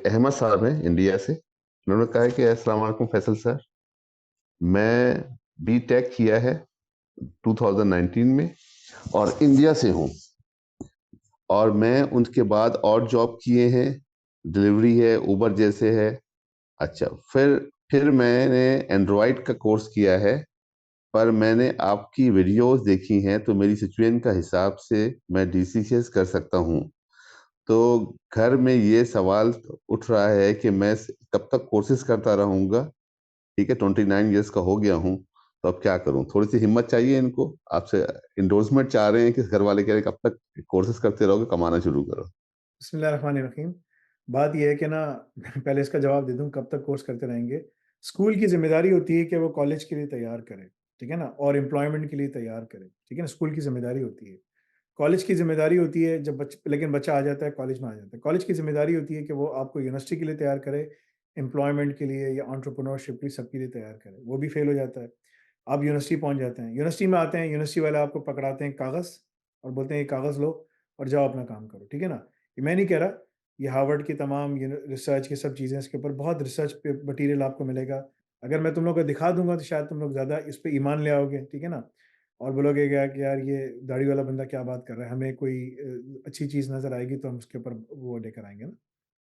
अहमद साहब हैं इंडिया से। उन्होंने कहा है कि अस्सलाम वालेकुम फैसल सर, मैं बी टेक किया है 2019 में और इंडिया से हूँ। और मैं उनके बाद और जॉब किए हैं, डिलीवरी है, उबर जैसे है। अच्छा, फिर मैंने एंड्रॉयड का कोर्स किया है। पर मैंने आपकी वीडियोस देखी हैं तो मेरी सिचुएशन का हिसाब से मैं डीसीसीएस कर सकता हूँ। तो घर में ये सवाल उठ रहा है कि मैं कब तक कोर्सेज करता रहूंगा। ठीक है, 29 ईयर्स का हो गया हूँ, तो अब क्या करूँ? थोड़ी सी हिम्मत चाहिए इनको आपसे। इंडोर्समेंट चाह रहे हैं कि घर वाले कह रहे हैं कब तक कोर्सेज करते रहोगे, कमाना शुरू करो। बिस्मिल्लाहिर्रहमानिर्रहीम। बात ये है कि ना पहले इसका जवाब दे दूँ कब तक कोर्स करते रहेंगे। स्कूल की ज़िम्मेदारी होती है कि वो कॉलेज के लिए तैयार करे, ठीक है ना? और एम्प्लॉयमेंट के लिए तैयार करे, ठीक है ना? स्कूल की ज़िम्मेदारी होती है। कॉलेज की ज़िम्मेदारी होती है जब लेकिन बच्चा आ जाता है, कॉलेज में आ जाता है। कॉलेज की ज़िम्मेदारी होती है कि वो आपको यूनिवर्सिटी के लिए तैयार करे, एम्प्लॉयमेंट के लिए या एंटरप्रेन्योरशिप के लिए, सबके लिए तैयार करे। वो भी फेल हो जाता है। आप यूनिवर्सिटी पहुँच जाते हैं, यूनिवर्सिटी में आते हैं, यूनिवर्सिटी वाले आपको पकड़ाते हैं कागज़ और बोलते हैं ये कागज़ लो और जाओ अपना काम करो, ठीक है ना? ये मैं नहीं कह रहा, ये हार्वर्ड की तमाम रिसर्च ये सब चीज़ें, इसके ऊपर बहुत रिसर्च पे मटीरियल आपको मिलेगा। अगर मैं तुम लोग को दिखा दूँगा तो शायद तुम लोग ज़्यादा इस पे ईमान ले आओगे, ठीक है ना? और बोलोगे क्या कि यार ये दाढ़ी वाला बंदा क्या बात कर रहा है, हमें कोई अच्छी चीज़ नज़र आएगी तो हम उसके ऊपर वो लेकर आएँगे ना।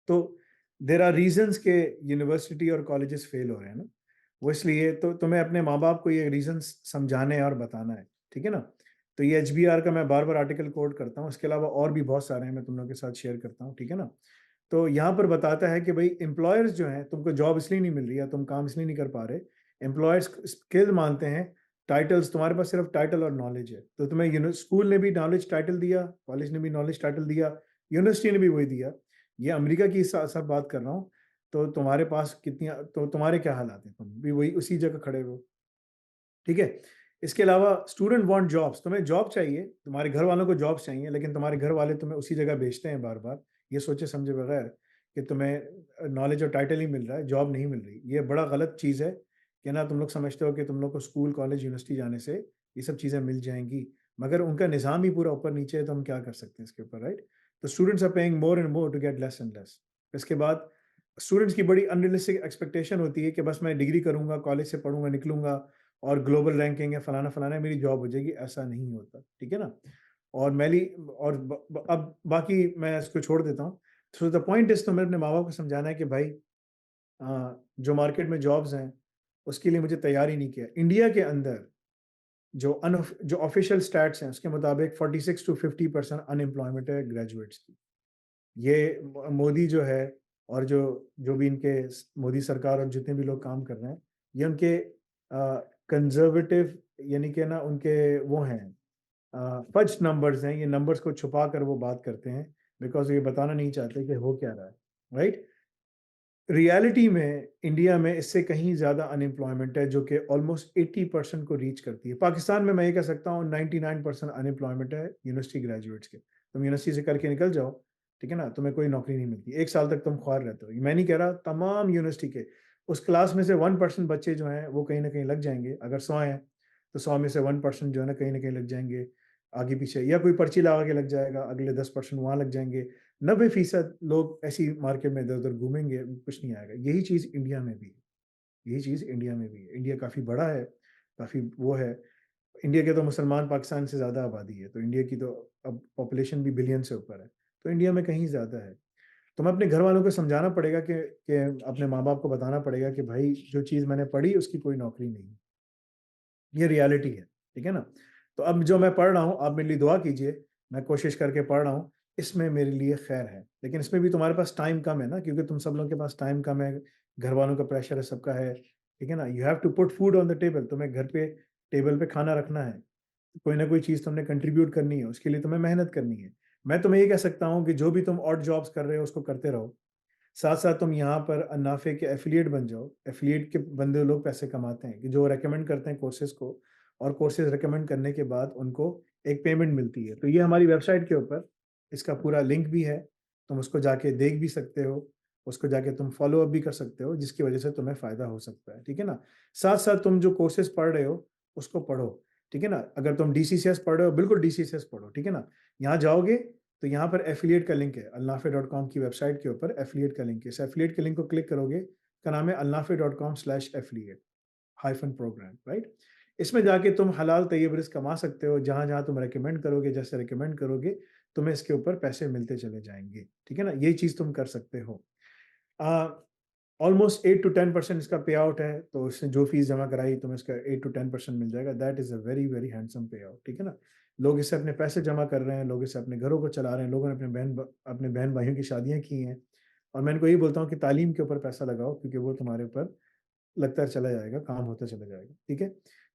तो देयर आर रीज़न्स के यूनिवर्सिटी और कॉलेजेस फेल हो रहे हैं ना, वो इसलिए तो तुम्हें अपने माँ-बाप को ये रीज़न्स समझाने हैं और बताना है, ठीक है ना? तो ये एचबीआर का मैं बार-बार आर्टिकल कोट करता हूँ, इसके अलावा और भी बहुत सारे हैं, मैं तुम लोगों के साथ शेयर करता हूँ, ठीक है ना? तो यहाँ पर बताता है कि भई एम्प्लॉयर्स जो हैं, तुमको जॉब इसलिए नहीं मिल रही है, तुम काम इसलिए नहीं कर पा रहे, एम्प्लॉयर्स स्किल मानते हैं, टाइटल्स तुम्हारे पास सिर्फ टाइटल और नॉलेज है। तो तुम्हें स्कूल ने भी नॉलेज टाइटल दिया, कॉलेज ने भी नॉलेज टाइटल दिया, यूनिवर्सिटी ने भी वही दिया। ये अमेरिका की सब बात कर रहा हूँ, तो तुम्हारे पास कितनी तो तुम्हारे क्या हालात हैं? तुम भी वही उसी जगह खड़े हो, ठीक है? इसके अलावा स्टूडेंट वांट जॉब्स, तुम्हें जॉब चाहिए, तुम्हारे घर वालों को जॉब्स चाहिए, लेकिन तुम्हारे घर वाले तुम्हें उसी जगह भेजते हैं बार-बार, ये सोचे समझे बगैर कि तुम्हें नॉलेज और टाइटल ही मिल रहा है, जॉब नहीं मिल रही। ये बड़ा गलत चीज़ है कि ना तुम लोग समझते हो कि तुम लोग को स्कूल, कॉलेज, यूनिवर्सिटी जाने से ये सब चीज़ें मिल जाएँगी, मगर उनका निज़ाम ही पूरा ऊपर-नीचे है, तो हम क्या कर सकते हैं इसके ऊपर, राइट? तो students are paying more and more to get less and less. इसके बाद स्टूडेंट्स की बड़ी अनरियलिस्टिक एक्सपेक्टेशन होती है कि बस मैं डिग्री करूँगा, कॉलेज से पढ़ूँगा, निकलूँगा और ग्लोबल रैंकिंग है, फलाना-फलाना है, मेरी जॉब हो जाएगी, ऐसा नहीं होता, ठीक है ना? और मैंली और अब बाकी मैं इसको छोड़ देता हूँ। सो द पॉइंट इज़, तो मैं अपने माँ-बाप को समझाना है कि भाई जो मार्केट में जॉब्स हैं, उसके लिए मुझे तैयार ही नहीं किया। इंडिया के अंदर जो ऑफ़िशियल स्टैट्स हैं, उसके मुताबिक 46 टू 50% अनएम्प्लॉयमेंट है ग्रेजुएट्स की। ये मोदी जो है और जो जो भी इनके मोदी सरकार और जितने भी लोग काम कर रहे हैं, ये उनके कंजर्वेटिव, यानी कि ना उनके वो हैं, फज्ड नंबर्स हैं। ये नंबर्स को छुपा कर वो बात करते हैं, बिकॉज ये बताना नहीं चाहते कि हो क्या रहा है, राइट? रियलिटी में इंडिया में इससे कहीं ज़्यादा अनएम्प्लॉयमेंट है, जो कि ऑलमोस्ट 80% को रीच करती है। पाकिस्तान में मैं ये कह सकता हूँ 99% अनएम्प्लॉयमेंट है यूनिवर्सिटी ग्रेजुएट्स के। तुम यूनिवर्सिटी से करके निकल जाओ, ठीक है ना? तुम्हें कोई नौकरी नहीं मिलती। 1 साल तक तुम ख्वार रहते हो। मैं नहीं कह रहा, तमाम यूनिवर्सिटी के उस क्लास में से 1% बच्चे जो हैं, वो कहीं न कहीं लग जाएँगे। अगर 100 हैं, तो 100 में से 1% जो है ना, कहीं न कहीं लग जाएँगे, आगे-पीछे, या कोई पर्ची लगा के लग जाएगा, अगले 10% वहाँ लग जाएँगे। 90% लोग ऐसी मार्केट में इधर-उधर घूमेंगे, कुछ नहीं आएगा। यही चीज़ इंडिया में भी है, यही चीज़ इंडिया में भी है। इंडिया काफ़ी बड़ा है, काफ़ी वो है। इंडिया के तो मुसलमान पाकिस्तान से ज़्यादा आबादी है, तो इंडिया की तो अब पॉपुलेशन भी बिलियन से ऊपर है, तो इंडिया में कहीं ज़्यादा है। तो मैं अपने घर वालों को समझाना पड़ेगा कि अपने माँ-बाप को बताना पड़ेगा कि भाई जो चीज़ मैंने पढ़ी उसकी कोई नौकरी नहीं है। ये रियलिटी है, ठीक है ना? तो अब जो मैं पढ़ रहा हूँ, आप मेरे लिए दुआ कीजिए, मैं कोशिश करके पढ़ रहा हूँ, इसमें मेरे लिए खैर है। लेकिन इसमें भी तुम्हारे पास टाइम कम है ना, क्योंकि तुम सब लोगों के पास टाइम कम है, घर वालों का प्रेशर है, सबका है, ठीक है ना? You have to put food on the table, तुम्हें घर पे टेबल पे खाना रखना है, कोई ना कोई चीज़ तुमने कंट्रीब्यूट करनी है, उसके लिए तुम्हें मेहनत करनी है। मैं तुम्हें ये कह सकता हूँ कि जो भी तुम ऑड जॉब्स कर रहे हो, उसको करते रहो। साथ-साथ तुम यहाँ पर अन्नाफे के एफ़िलिएट बन जाओ। एफ़िलिएट के बंदे लोग पैसे कमाते हैं, कि जो रिकमेंड करते हैं कोर्सेज़ को, और कोर्सेज़ रिकमेंड करने के बाद उनको एक पेमेंट मिलती है। तो ये हमारी वेबसाइट के ऊपर इसका पूरा लिंक भी है, तुम उसको जाके देख भी सकते हो, उसको जाके तुम फ़ॉलो अप भी कर सकते हो, जिसकी वजह से तुम्हें फ़ायदा हो सकता है, ठीक है ना? साथ-साथ तुम जो कोर्सेज़ पढ़ रहे हो, उसको पढ़ो, ठीक है ना? अगर तुम डीसीसीएस पढ़ रहे हो, बिल्कुल डीसीसीएस पढ़ो, ठीक है ना? यहाँ जाओगे, तो यहाँ पर एफिलिएट का लिंक है, alnafe.com की वेबसाइट के ऊपर एफिलिएट का लिंक है। इस एफिलिएट के लिंक को क्लिक करोगे, का नाम है alnafe.com/affiliate -program, राइट? इसमें जाके तुम हलाल तैयब रिज़्क कमा सकते हो, जहाँ-जहाँ तुम रिकमेंड करोगे, जैसे रिकमेंड करोगे, तुम्हें इसके ऊपर पैसे मिलते चले जाएँगे, ठीक है ना? ये चीज़ तुम कर सकते हो। ऑलमोस्ट 8 टू 10% इसका पे आउट है, तो इसने जो फीस जमा कराई तुम्हें इसका 8 टू 10% मिल जाएगा। That is a very, very handsome पे आउट, ठीक है ना? लोग इससे अपने पैसे जमा कर रहे हैं, लोग इससे अपने घरों को चला रहे हैं, लोगों ने अपने बहन-भाइयों की शादियाँ की हैं। और मैं इनको यही बोलता हूँ कि तालीम के ऊपर पैसा लगाओ, क्योंकि वो तुम्हारे ऊपर लगता चला जाएगा, काम होता चला जाएगा, ठीक है?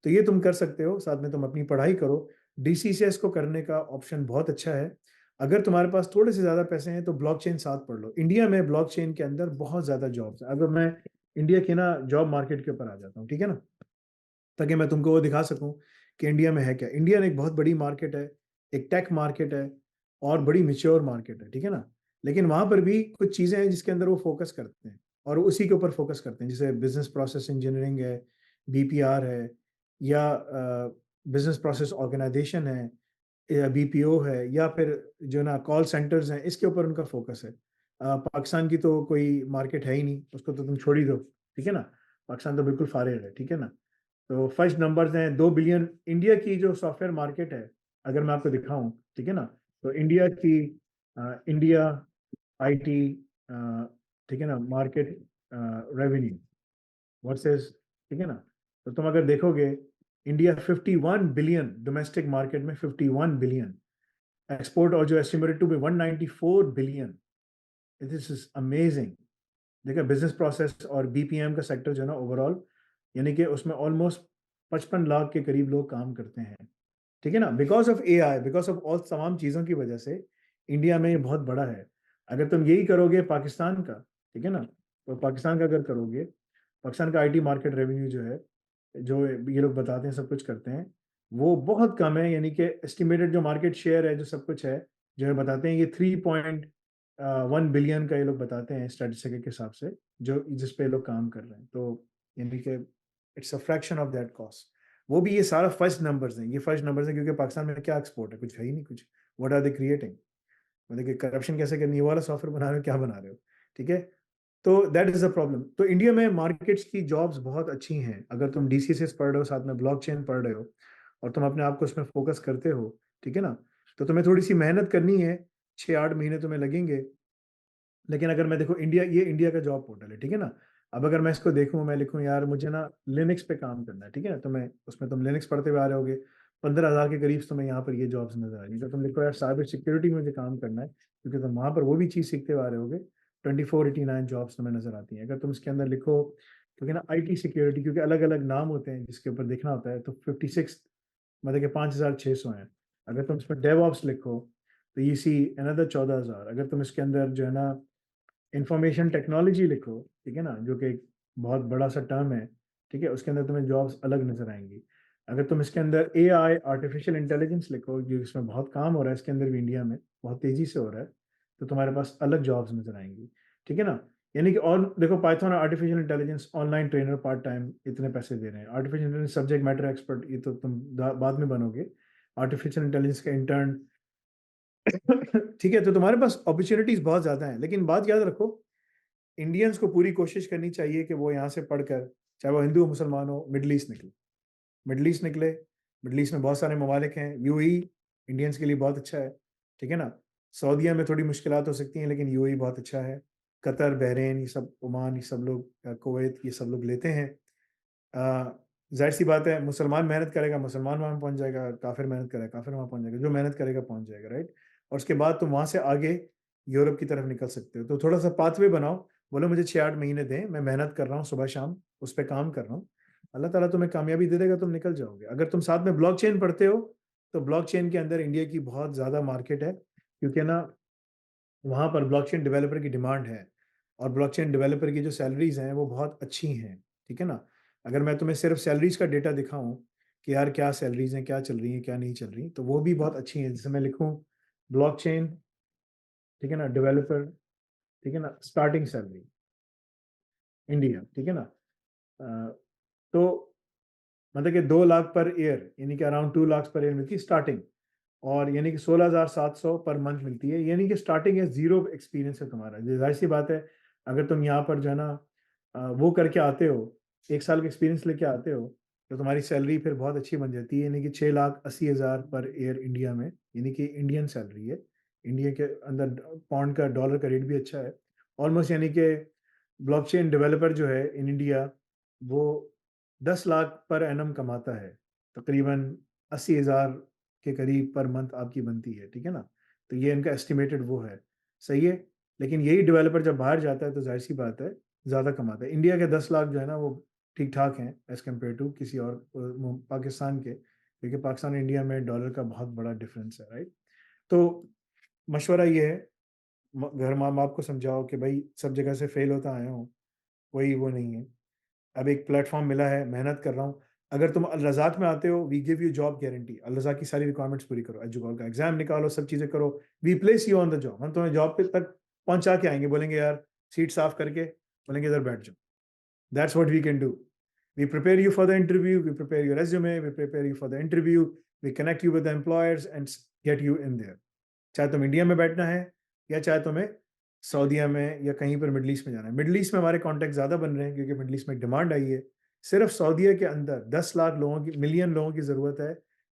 तो ये तुम कर सकते हो, साथ में तुम अपनी पढ़ाई करो। डीसीसीएस को करने का ऑप्शन बहुत अच्छा है। अगर तुम्हारे पास थोड़े से ज़्यादा पैसे हैं तो ब्लॉकचेन साथ पढ़ लो। इंडिया में ब्लॉकचेन के अंदर बहुत ज़्यादा जॉब्स हैं। अगर मैं इंडिया के ना जॉब मार्केट के ऊपर आ जाता हूँ, ठीक है ना? ताकि मैं तुमको वो दिखा सकूँ कि इंडिया में है क्या। इंडिया में एक बहुत बड़ी मार्केट है, एक टेक मार्केट है और बड़ी मैच्योर मार्केट है, ठीक है ना? लेकिन वहाँ पर भी कुछ चीज़ें हैं जिसके अंदर वो फ़ोकस करते हैं और उसी के ऊपर फ़ोकस करते हैं। जैसे बिज़नेस प्रोसेस इंजीनियरिंग है, बीपीआर है या बिज़नेस प्रोसेस ऑर्गेनाइज़ेशन है या बीपीओ है या फिर जो ना कॉल सेंटर्स हैं, इसके ऊपर उनका फ़ोकस है। पाकिस्तान की तो कोई मार्केट है ही नहीं, उसको तो तुम छोड़ ही दो, ठीक है ना? पाकिस्तान तो बिल्कुल फ़ारिग है, ठीक है ना? तो फर्स्ट नंबर्स हैं 2 बिलियन इंडिया की जो सॉफ्टवेयर मार्केट है, अगर मैं आपको दिखाऊँ, ठीक है ना? तो इंडिया की इंडिया आईटी अ, ठीक है ना? मार्केट रेवेन्यू वर्सेस, ठीक है ना? तो तुम अगर देखोगे इंडिया 51 बिलियन डोमेस्टिक मार्केट में 51 बिलियन एक्सपोर्ट और जो estimated to be 194 billion. This is amazing. देखिए बिज़नेस प्रोसेस और बीपीएम का सेक्टर जो है ना ओवरऑल, यानी कि उसमें ऑलमोस्ट 55 लाख के करीब लोग काम करते हैं, ठीक है ना? Because of AI, because of all तमाम चीज़ों की वजह से इंडिया में ये बहुत बड़ा है। अगर तुम यही करोगे पाकिस्तान का, ठीक है ना? तो पाकिस्तान का अगर करोगे, पाकिस्तान का आईटी मार्केट रेवेन्यू जो है, जो ये लोग बताते हैं सब कुछ करते हैं, वो बहुत कम है, यानी कि एस्टिमेटेड जो मार्केट शेयर है, जो सब कुछ है, जो है बताते हैं ये 3.1 बिलियन का ये लोग बताते हैं स्टैटिस्टिक के हिसाब से, जो जिस पे ये लोग काम कर रहे हैं। तो यानी कि it's a fraction of that cost. वो भी ये सारा फर्स्ट नंबर्स हैं, ये फर्स्ट नंबर्स हैं क्योंकि पाकिस्तान में क्या एक्सपोर्ट है? कुछ है ही नहीं कुछ। What are they creating? मतलब कि करप्शन कैसे करनी है, वो वाला सॉफ्टवेयर बना रहे हो, क्या बना रहे हो? ठीक है? तो दैट इज़ द प्रॉब्लम। तो इंडिया में मार्केट्स की जॉब्स बहुत अच्छी हैं। अगर तुम डीसीएसएस पढ़ रहे हो, साथ में ब्लॉकचेन पढ़ रहे हो और तुम अपने आप को उसमें फ़ोकस करते हो, ठीक है ना? तो तुम्हें थोड़ी-सी मेहनत करनी है, 6-8 महीने तुम्हें लगेंगे। लेकिन अगर मैं देखो इंडिया, ये इंडिया का जॉब पोर्टल है, ठीक है ना? अब अगर मैं इसको देखूँ, मैं लिखूँ यार मुझे ना लिनक्स पे काम करना है, ठीक है ना? तो मैं उसमें तुम लिनक्स पढ़ते हुए आ रहे होगे, 15,000 के करीब तुम्हें यहाँ पर ये जॉब्स नज़र आएँगी। तो तुम लिखो यार साइबर सिक्योरिटी में मुझे काम करना है, क्योंकि तुम वहाँ पर वो भी चीज़ सीखते हुए आ रहे होगे, 2489 जॉब्स तुम्हें नज़र आती हैं। अगर तुम इसके अंदर लिखो, क्योंकि ना आईटी सिक्योरिटी, क्योंकि अलग-अलग नाम होते हैं जिसके ऊपर देखना होता है, तो 56 मतलब कि 5,600 हैं। अगर तुम इसमें डेवऑप्स लिखो, तो यू सी अनदर 14,000। अगर तुम इसके अंदर जो है ना इंफॉर्मेशन टेक्नोलॉजी लिखो, ठीक है ना? जो कि एक बहुत बड़ा-सा टर्म है, ठीक है? उसके अंदर तुम्हें जॉब्स अलग नज़र आएँगी। अगर तुम इसके अंदर एआई, आर्टिफिशियल इंटेलिजेंस लिखो, जो इसमें बहुत काम हो रहा है इसके अंदर भी इंडिया में, बहुत तेज़ी से हो रहा है, तो तुम्हारे पास अलग जॉब्स नज़र आएँगी, ठीक है ना? यानी कि और देखो पाइथन और artificial intelligence online trainer part time इतने पैसे दे रहे हैं। Artificial intelligence subject matter expert, ये तो तुम दा बाद में बनोगे। आर्टिफिशियल इंटेलिजेंस का इंटर्न ठीक है, तो तुम्हारे पास अपॉर्च्युनिटीज़ बहुत ज़्यादा हैं, लेकिन बात याद रखो, इंडियंस को पूरी कोशिश करनी चाहिए कि वो यहाँ से पढ़कर, चाहे वो हिंदू हो, मुसलमान हो, मिडल ईस्ट निकले। मिडल ईस्ट निकले, मिडल ईस्ट में बहुत सारे ममालिक हैं, यूएई इंडियंस के लिए बहुत अच्छा है, ठीक है ना? सऊदीया में थोड़ी मुश्किलात हो सकती हैं, लेकिन यूएई बहुत अच्छा है। कतर, बहरीन, ये सब, ओमान, ये सब लोग, कुवैत, ये सब लोग लेते हैं। ज़ाहिर-सी बात है, मुसलमान मेहनत करेगा, मुसलमान वहाँ पहुँच जाएगा, काफ़िर मेहनत करेगा, काफ़िर वहाँ पहुँच जाएगा, जो मेहनत करेगा पहुँच जाएगा, राइट? और उसके बाद तुम वहाँ से आगे यूरोप की तरफ निकल सकते हो। तो थोड़ा-सा पाथवे बनाओ, बोलो मुझे 6-8 महीने दें, मैं मेहनत कर रहा हूँ सुबह-शाम, उस पे काम कर रहा हूँ। अल्लाह ताला तुम्हें कामयाबी दे देगा, तुम निकल जाओगे। अगर तुम साथ में ब्लॉकचेन पढ़ते हो, तो ब्लॉकचेन के अंदर इंडिया की बहुत ज़्यादा मार्केट है, क्योंकि ना वहाँ पर ब्लॉकचेन डेवलपर की डिमांड है और ब्लॉकचेन डेवलपर की जो सैलरीज़ हैं, वो बहुत अच्छी हैं, ठीक है ना? अगर मैं तुम्हें सिर्फ़ सैलरीज़ का डेटा दिखाऊँ कि यार क्या सैलरीज़ हैं, क्या चल रही हैं, क्या नहीं चल रही, तो वो भी बहुत अच्छी हैं। जैसे मैं लिखूँ ब्लॉकचेन, ठीक है ना, डेवलपर, ठीक है ना, स्टार्टिंग सैलरी इंडिया, ठीक है ना? अ, तो मतलब कि 2 लाख पर ईयर, यानी कि अराउंड 2 लाख पर ईयर मिलती है स्टार्टिंग। और यानी कि 16,700 पर मंथ मिलती है, यानी कि स्टार्टिंग है, ज़ीरो एक्सपीरियंस है तुम्हारा। ज़ाहिर-सी बात है, अगर तुम यहाँ पर जो है ना वो करके आते हो, 1 साल का एक्सपीरियंस लेके आते हो, तो तुम्हारी सैलरी फिर बहुत अच्छी बन जाती है, यानी कि 6,80,000 पर ईयर इंडिया में, यानी कि इंडियन सैलरी है। इंडिया के अंदर पाउंड का, डॉलर का रेट भी अच्छा है। ऑलमोस्ट यानी कि ब्लॉकचेन डेवलपर जो है इन इंडिया, वो 10 लाख पर एनम कमाता है। तकरीबन 80,000 के करीब पर मंथ आपकी बनती है, ठीक है ना? तो ये इनका एस्टिमेटेड वो है, सही है? लेकिन यही डेवलपर जब बाहर जाता है तो ज़ाहिर-सी बात है, ज़्यादा कमाता है। इंडिया के 10 लाख जो है ना वो ठीक-ठाक हैं एज़ कम्पेयर टू किसी और पाकिस्तान के, क्योंकि पाकिस्तान और इंडिया में डॉलर का बहुत बड़ा डिफ़रेंस है, राइट? तो मशवरा ये है, घर माँ-बाप को समझाओ कि भई सब जगह से फ़ेल होता आया हूँ, कोई वो नहीं है। अब एक प्लेटफ़ॉर्म मिला है, मेहनत कर रहा हूँ। अगर तुम अल रज़ाक में आते हो, we give you job guarantee. Al Razzaq की सारी रिक्वायरमेंट्स पूरी करो, एजुकॉल का एग्ज़ाम निकालो, सब चीज़ें करो, we place you on the job. हम तुम्हें जॉब पे तक पहुँचा के आएँगे, बोलेंगे यार सीट साफ करके, बोलेंगे इधर बैठ जाओ। That's what we can do. We prepare you for the interview, we prepare your resume, we prepare you for the interview, we connect you with the employers and get you in there. चाहे तुम India में बैठना है या चाहे तुम्हें सऊदीया में या कहीं पर मिडल ईस्ट में जाना है। मिडल ईस्ट में हमारे कॉन्टैक्ट ज़्यादा बन रहे हैं क्योंकि मिडल ईस्ट में डिमांड आई है। सिर्फ सऊदीया के अंदर 10 लाख लोगों की, मिलियन लोगों की ज़रूरत है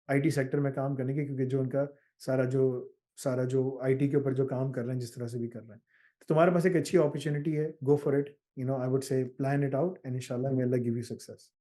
आईटी सेक्टर में काम करने की, क्योंकि जो उनका सारा जो आईटी के ऊपर जो काम कर रहे हैं, जिस तरह से भी कर रहे हैं। तो तुम्हारे पास एक अच्छी अपॉर्च्युनिटी है, go for it. You know, I would say plan it out and इंशाल्लाह मे अल्लाह गिव यू सक्सेस।